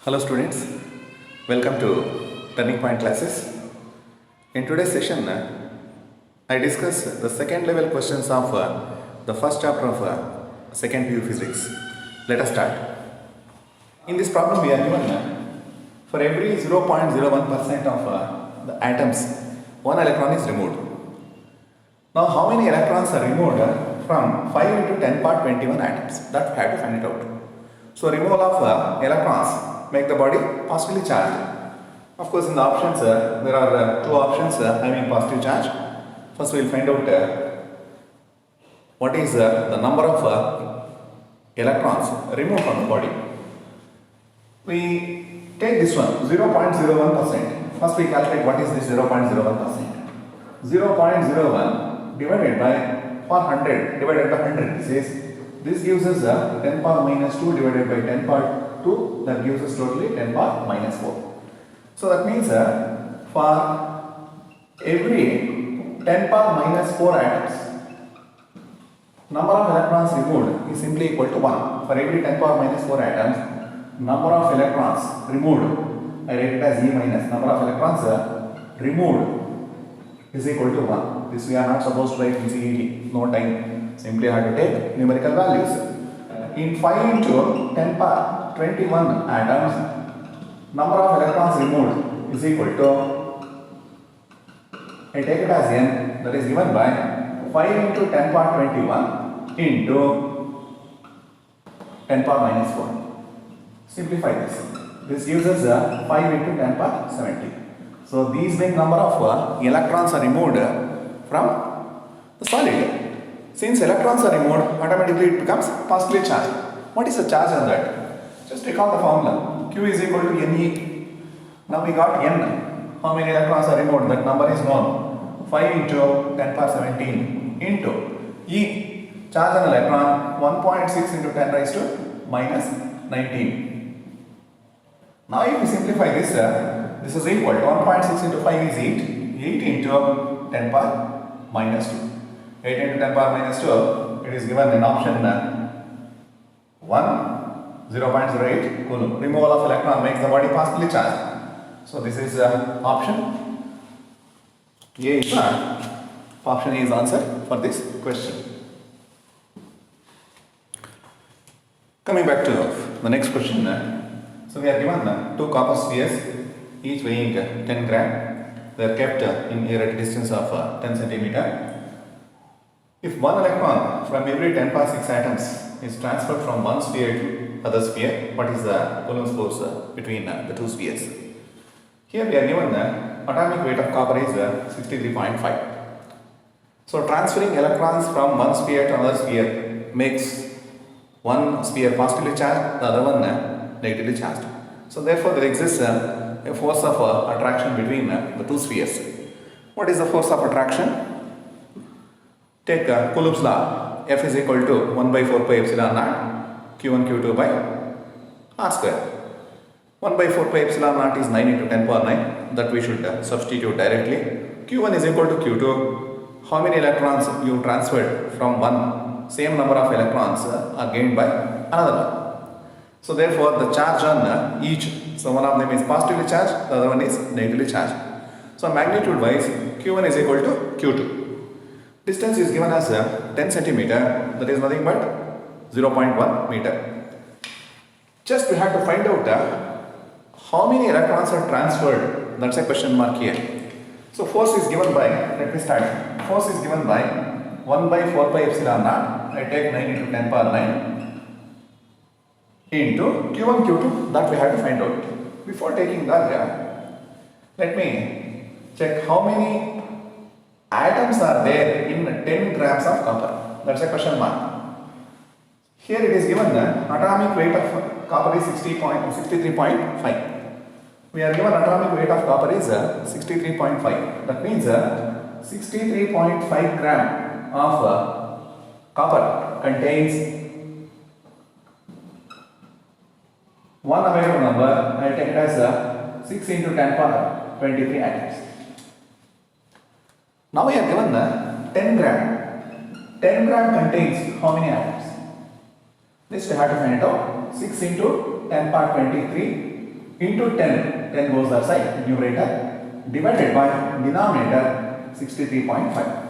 Hello students, welcome to Turning Point classes. In today's session, I discuss the second level questions of the first chapter of second PU physics. Let us start. In this problem we are given for every 0.01% of the atoms, one electron is removed. Now how many electrons are removed from 5 into 10 power 21 atoms? That we have to find it out. So removal of electrons make the body positively charged. Of course, in the options, there are two options having positive charge. First, we will find out what is the number of electrons removed from the body. We take this one, 0.01%. First, we calculate what is this 0.01%. 0.01 divided by 400 divided by 100. This gives us 10 power minus 2 divided by 10 power 2, that gives us totally 10 power minus 4. So that means for every 10 power minus 4 atoms, number of electrons removed is simply equal to 1. For every 10 power minus 4 atoms, number of electrons removed, I write it as E minus, number of electrons removed is equal to 1. This we are not supposed to write in KCET, no time, simply have to take numerical values. In 5 into 10 power 21 atoms, number of electrons removed is equal to, I take it as n, that is given by 5 into 10 power 21 into 10 power minus 4. Simplify this. This gives us 5 into 10 power 70. So these big number of electrons are removed from the solid. Since electrons are removed, automatically it becomes positively charged. What is the charge on that? Just recall the formula. Q is equal to Ne. Now we got N. How many electrons are removed? That number is known. 5 into 10 power 17 into E. Charge on electron 1.6 into 10 raised to minus 19. Now if we simplify this, this is equal to 1.6 into 5 is 8. 8 into 10 power minus 2. 8 into 10 power minus 2, it is given in option 1, 0.08 coulomb. Removal of electron makes the body positively charged. So this is option A is option A is answer for this question. Coming back to the next question. So we are given two copper spheres, each weighing 10 gram. They are kept in air at a distance of 10 centimeter. If one electron from every 10 power 6 atoms is transferred from one sphere to other sphere, what is the Coulomb's force between the two spheres? Here we are given the atomic weight of copper is 63.5. So transferring electrons from one sphere to another sphere makes one sphere positively charged, the other one negatively charged. So therefore there exists a force of attraction between the two spheres. What is the force of attraction? Take Coulomb's law, F is equal to 1 by 4 pi epsilon naught, Q1 Q2 by R square. 1 by 4 pi epsilon naught is 9 into 10 power 9, that we should substitute directly. Q1 is equal to Q2. How many electrons you transferred from one, same number of electrons are gained by another one. So therefore the charge on each, so one of them is positively charged, the other one is negatively charged. So magnitude wise, Q1 is equal to Q2. Distance is given as 10 centimeter, that is nothing but 0.1 meter. Just we have to find out how many electrons are transferred, that's a question mark here. So force is given by, let me start, force is given by 1 by 4 pi epsilon naught, I take 9 into 10 power 9 into Q1 Q2, that we have to find out. Before taking that, let me check how many atoms are there in 10 grams of copper. That's a question mark. Here it is given the atomic weight of copper is 63.5. We are given atomic weight of copper is 63.5. That means 63.5 gram of copper contains one available number. I will take it as 6 into 10 power 23 atoms. Now we are given the 10 gram. 10 gram contains how many atoms? This we have to find it out. 6 into 10 power 23 into 10, 10 goes outside numerator, divided by denominator 63.5.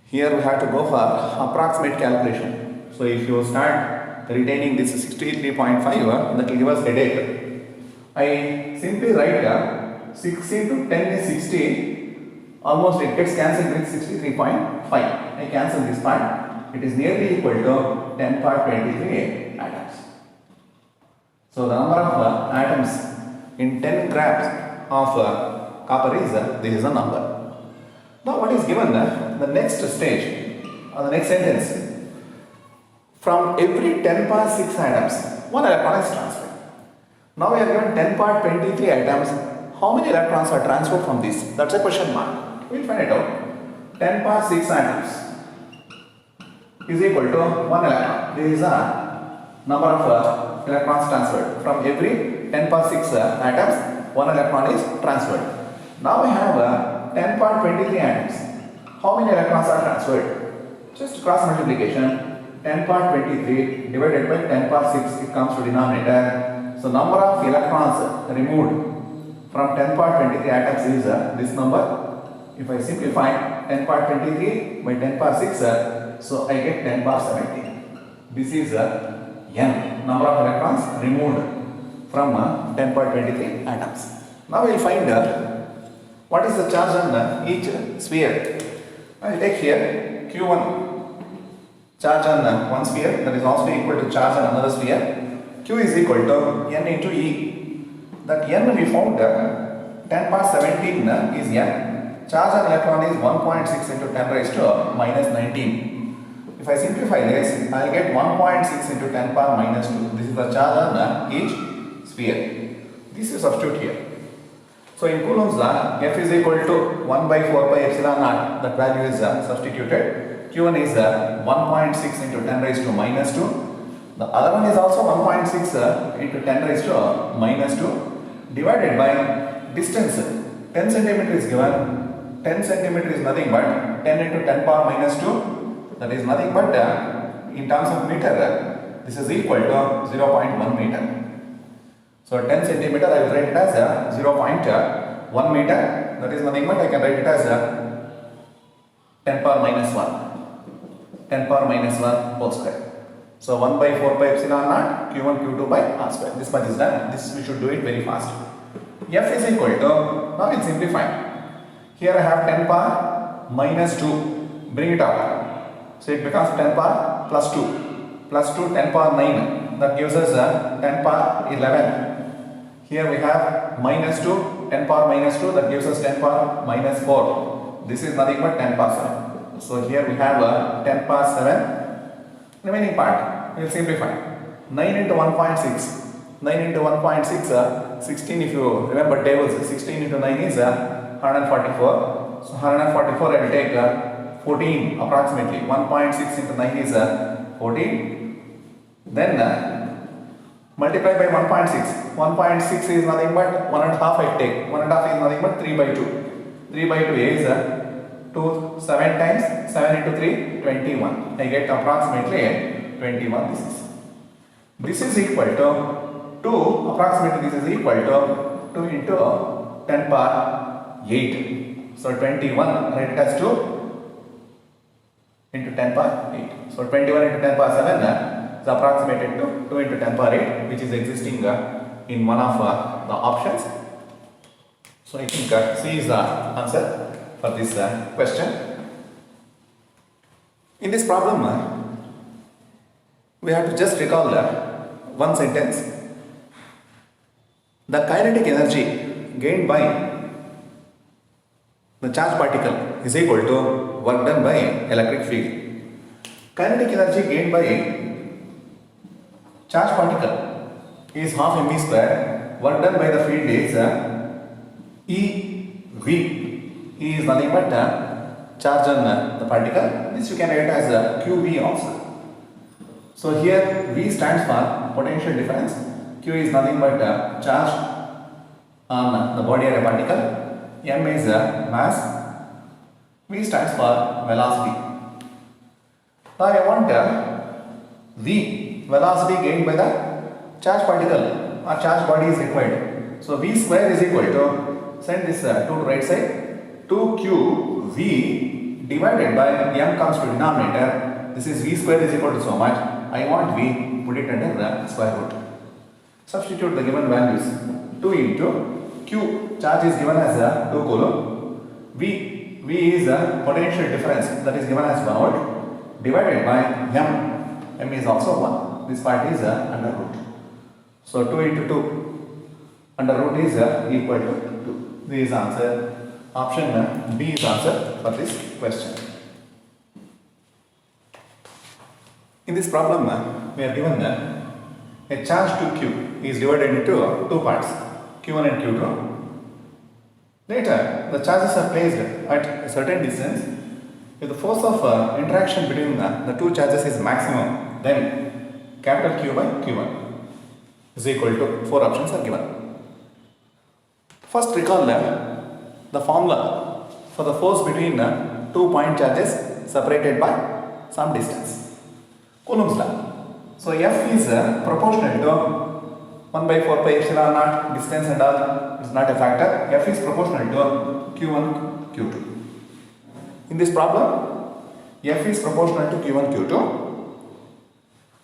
Here we have to go for approximate calculation. So if you start retaining this 63.5, that will give us headache. I simply write 6 into 10 is 60, almost it gets cancelled with 63.5. I cancel this part. It is nearly equal to 10 power 23 atoms. So the number of atoms in 10 grams of copper is this is the number. Now what is given the next stage or the next sentence? From every 10 power 6 atoms, 1 electron is transferred. Now we are given 10 power 23 atoms. How many electrons are transferred from this? That's a question mark. We will find it out. 10 power 6 atoms is equal to 1 electron. This is the number of electrons transferred. From every 10 power 6 atoms, 1 electron is transferred. Now we have 10 power 23 atoms. How many electrons are transferred? Just cross multiplication. 10 power 23 divided by 10 power 6, it comes to denominator. So number of electrons removed from 10 power 23 atoms is this number. If I simplify 10 power 23 by 10 power 6, so I get 10 power 17. This is n, number of electrons removed from 10 power 23 atoms. Now we will find what is the charge on each sphere. I will take here Q1 charge on one sphere, that is also equal to charge on another sphere. Q is equal to n into E. That n we found 10 power 17 is n. Charge on electron is 1.6 into 10 raised to minus 19. If I simplify this, I will get 1.6 into 10 power minus 2. This is the charge on each sphere. This is substitute here. So in Coulomb's law, F is equal to 1 by 4 pi epsilon naught. That value is substituted. Q1 is 1.6 into 10 raised to minus 2. The other one is also 1.6 into 10 raised to minus 2 divided by distance. 10 centimeter is given. 10 centimeter is nothing but 10 into 10 power minus 2. That is nothing but in terms of meter, this is equal to 0.1 meter. So 10 centimeter I will write it as 0.1 meter. That is nothing but I can write it as 10 power minus 1. 10 power minus 1 whole square. So 1 by 4 pi epsilon naught Q1 Q2 by R square. This much is done. This we should do it very fast. F is equal to, now we'll simplify. Here I have 10 power minus 2. Bring it up. So it becomes 10 power plus 2. Plus 2, 10 power 9. That gives us 10 power 11. Here we have minus 2, 10 power minus 2. That gives us 10 power minus 4. This is nothing but 10 power 7. So here we have 10 power 7. Remaining part, we will simplify. 9 into 1.6. 9 into 1.6, 16 if you remember tables, 16 into 9 is 144. So 144 I will take 14 approximately. 1.6 into 9 is 14. Then multiply by 1.6. 1.6 is nothing but 1.5 I take. 1.5 is nothing but 3 by 2. 3 by 2 is 2, 7 times 7 into 3, 21. I get approximately 21 this is equal to 2, approximately this is equal to 2 into 10 power 8. So 21, write it as 2 into 10 power 8. So 21 into 10 power 7 is approximated to 2 into 10 power 8, which is existing in one of the options. So I think C is the answer for this question. In this problem, we have to just recall one sentence. The kinetic energy gained by the charge particle is equal to work done by electric field. Kinetic energy gained by charge particle is half mv square. Work done by the field is EV. E is nothing but charge on the particle. This you can write as QV also. So here V stands for potential difference. Q is nothing but charge on the body of a particle. M is mass. V stands for velocity. Now I want V, velocity gained by the charge particle or charge body is required. So V square is equal to, send this 2 to right side, 2q V divided by m comes to denominator. This is V square is equal to so much. I want V, put it under the square root. Substitute the given values. 2 into Q, charge is given as 2 coulomb. V is a potential difference, that is given as 1 volt, divided by m is also 1. This part is under root. So 2 into 2 under root is equal to 2. This is answer. Option B is answer for this question. In this problem, we are given a charge to Q is divided into 2 parts, Q1 and Q2. Later, the charges are placed at a certain distance. If the force of interaction between the 2 charges is maximum, then capital Q by Q1 is equal to 4 options are given. First, recall the formula for the force between 2 point charges separated by some distance. Coulomb's law. So F is proportional to 1 by 4 pi epsilon naught, distance and all is not a factor. F is proportional to Q1, Q2. In this problem, F is proportional to Q1, Q2.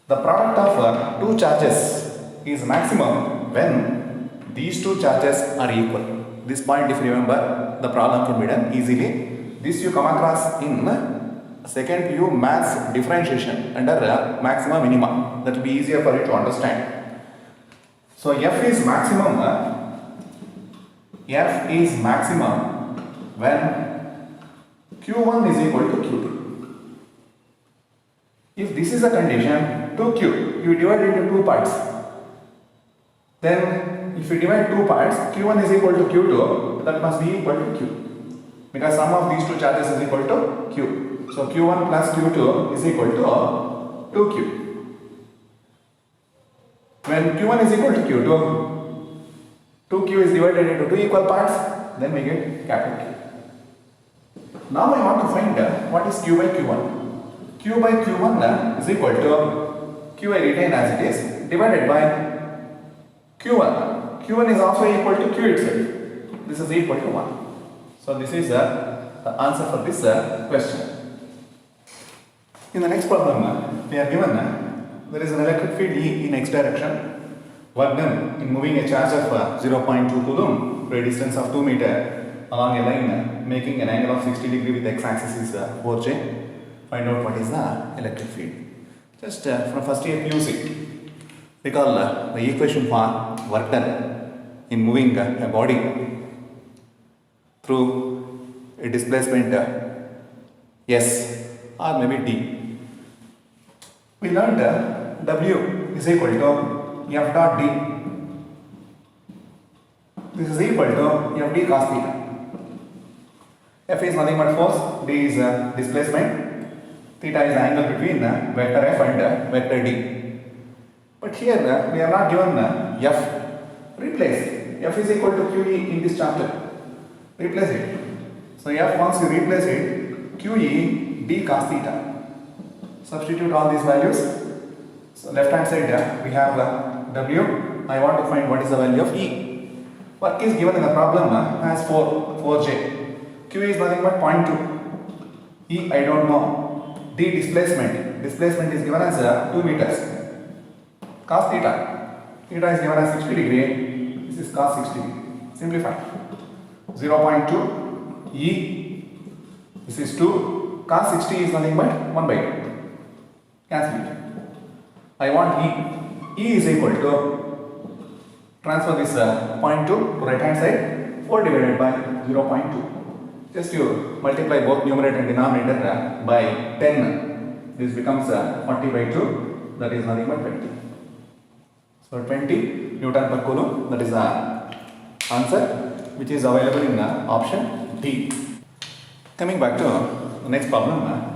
The product of 2 charges is maximum when these 2 charges are equal. This point, if you remember, the problem can be done easily. This you come across in second PU maths differentiation under maxima minima. That will be easier for you to understand. So F is maximum when Q1 is equal to Q2. If this is a condition, 2Q, you divide into 2 parts. Then if you divide 2 parts, Q1 is equal to Q2, that must be equal to Q. Because sum of these 2 charges is equal to Q. So Q1 plus Q2 is equal to 2Q. When Q1 is equal to Q2, 2Q is divided into 2 equal parts, then we get capital Q. Now I want to find what is Q by Q1. Q by Q1 is equal to Q I retain as it is divided by Q1. Q1 is also equal to Q itself. This is equal to 1. So this is the answer for this question. In the next problem, we are given there is an electric field E in x direction. Work done in moving a charge of 0.2 coulomb to a distance of 2 meter along a line making an angle of 60 degree with x axis is 4j. Find out what is the electric field. Just from first year PUC, recall the equation for work done in moving a body through a displacement S or maybe D. We learned W is equal to F dot D. This is equal to F D cos theta. F is nothing but force, D is displacement, theta is the angle between vector F and vector D. But here we are not given F. Replace. F is equal to QE in this chapter. Replace it. So F, once you replace it, QE D cos theta. Substitute all these values. So left hand side we have W. I want to find what is the value of E. Work is given in the problem as 4j. Q is nothing but 0.2. E I don't know. D displacement. Displacement is given as 2 meters. Cos theta. Theta is given as 60 degree. This is cos 60 degree. Simplify. 0.2 E. This is 2. Cos 60 is nothing but 1 by 2. Cancel it. I want E. E is equal to, transfer this 0.2 to right hand side, 4 divided by 0.2. Just you multiply both numerator and denominator by 10. This becomes 40 by 2, that is nothing but 20. So 20 Newton per coulomb, that is the answer which is available in option D. Coming back to the next problem.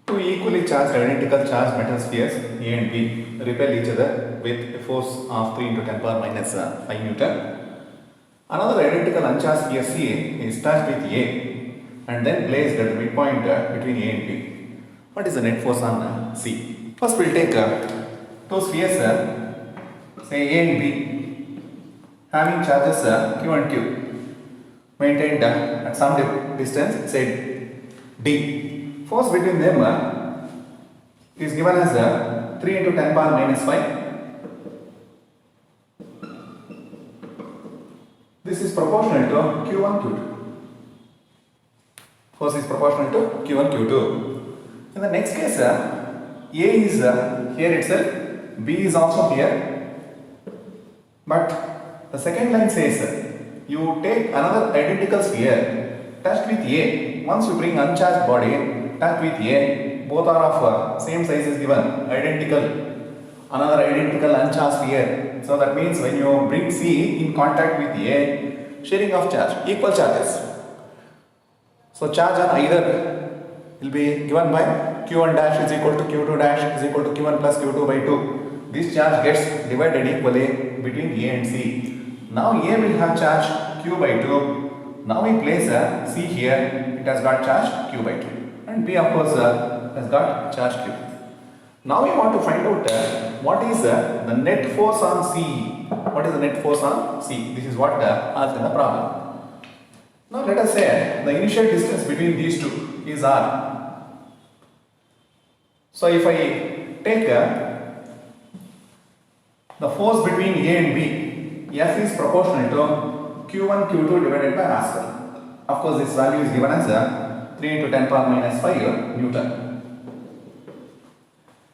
Two equally charged identical charged metal spheres A and B repel each other with a force of 3 into 10 power minus 5 Newton. Another identical uncharged sphere C is touched with A and then placed at the midpoint between A and B. What is the net force on C? First we will take two spheres say A and B having charges Q and Q maintained at some distance, say D. Force between them is given as 3 into 10 power minus 5. This is proportional to Q1, Q2. Force is proportional to Q1, Q2. In the next case, A is here itself, B is also here. But the second line says, you take another identical sphere, touched with A. Once you bring uncharged body, touch with A, both are of same size is given, identical. Another identical uncharged sphere. So that means when you bring C in contact with A, sharing of charge, equal charges. So charge on either will be given by Q1 dash is equal to Q2 dash is equal to Q1 plus Q2 by 2. This charge gets divided equally between A and C. Now A will have charge Q by 2. Now we place a C here, it has got charge Q by 2. And B of course has got charge Q. Now we want to find out what is the net force on C. What is the net force on C? This is what asked in the problem. Now let us say the initial distance between these two is R. So if I take the force between A and B, F is proportional to Q1, Q2 divided by R square. Of course this value is given as 3 into 10 power minus 5 Newton.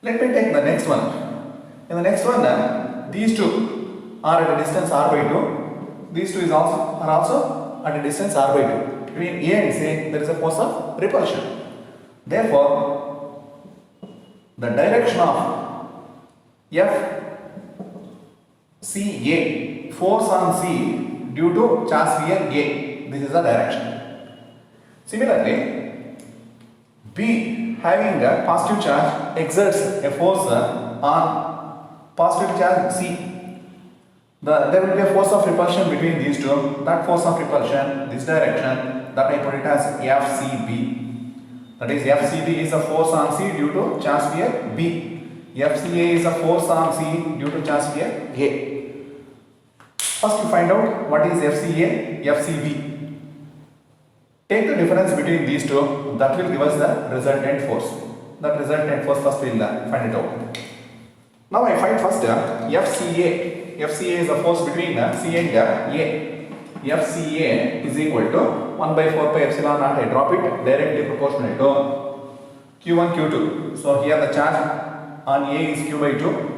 Let me take the next one. In the next one, these two are at a distance R by 2. These two are also at a distance R by 2. Between A and C, there is a force of repulsion. Therefore, the direction of FCA, force on C due to charge sphere A, this is the direction. Similarly, B having a positive charge exerts a force on positive charge C. There will be a force of repulsion between these two. That force of repulsion, this direction, that I put it as FCB. That is, FCB is a force on C due to charge sphere B. FCA is a force on C due to charge sphere A. First, to find out what is FCA, FCB. Take the difference between these two, that will give us the resultant force. That resultant force first we will find it out. Now I find first FCA. FCA is the force between C and A. FCA is equal to 1 by 4 pi epsilon naught. I drop it directly proportional to Q1, Q2. So here the charge on A is Q by 2.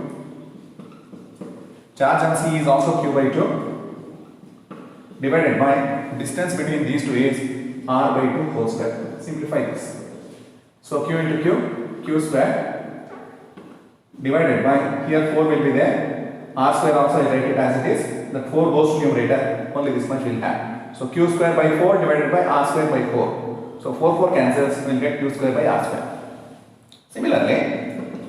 Charge on C is also Q by 2. Divided by distance between these two is R by 2 whole square. Simplify this. So Q into Q, Q square divided by, here 4 will be there. R square also I write it as it is. That 4 goes to numerator. Only this much will have. So Q square by 4 divided by R square by 4. So 4 cancels. We will get Q square by R square. Similarly,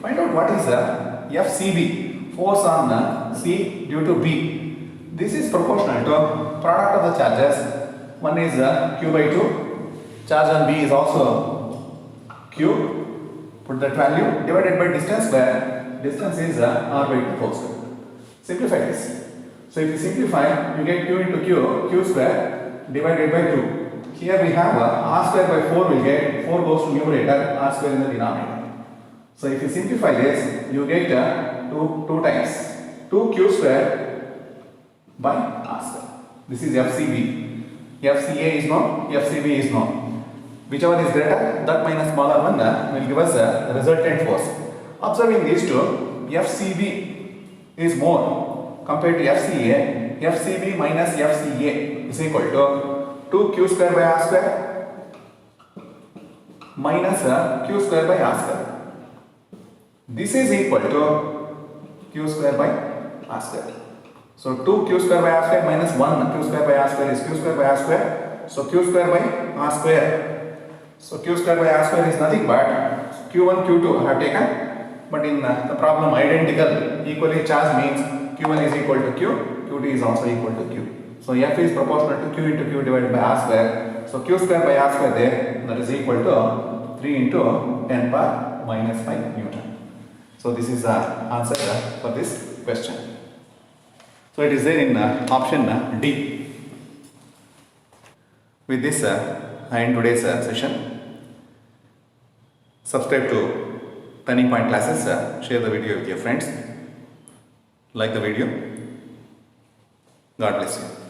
find out what is FCB, force on C due to B. This is proportional to product of the charges. One is Q by 2. Charge on B is also Q. Put that value divided by distance square. Distance is R by 2 whole square. Simplify this. So if you simplify, you get Q into Q square divided by 2. Here we have R square by 4 will get 4 goes to numerator, R square in the denominator. So if you simplify this, you get 2 times 2Q square by R square. This is FCB. FCA is known, FCB is known. Whichever is greater, that minus smaller one will give us the resultant force. Observing these two, FCB is more compared to FCA. FCB minus FCA is equal to 2Q square by R square minus Q square by R square. This is equal to Q square by R square. So 2Q square by R square minus 1Q square by R square is Q square by R square. So Q square by R square. So Q square by R square is nothing but Q1, Q2 I have taken. But in the problem identical, equally charged means Q1 is equal to Q, Q2 is also equal to Q. So F is proportional to Q into Q divided by R square. So Q square by R square there, that is equal to 3 into 10 power minus 5 Newton. So this is the answer for this question. So it is there in option D. With this, I end today's session. Subscribe to Turning Point classes. Share the video with your friends. Like the video. God bless you.